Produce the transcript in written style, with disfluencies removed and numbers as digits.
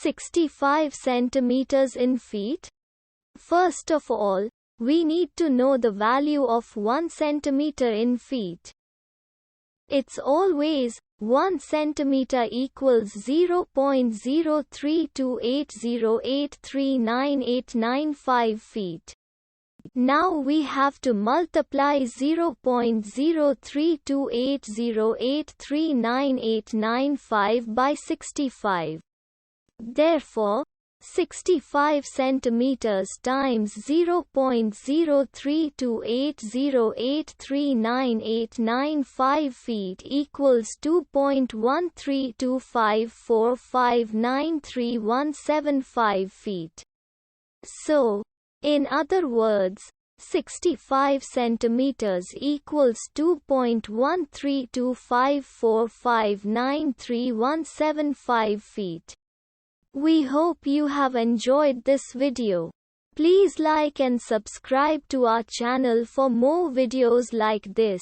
65 centimeters in feet? First of all, we need to know the value of 1 centimeter in feet. It's always 1 centimeter equals 0.03280839895 feet. Now we have to multiply 0.03280839895 by 65. Therefore, 65 centimeters times 0.03280839895 feet equals 2.13254593175 feet. So, in other words, 65 centimeters equals 2.13254593175 feet. We hope you have enjoyed this video. Please like and subscribe to our channel for more videos like this.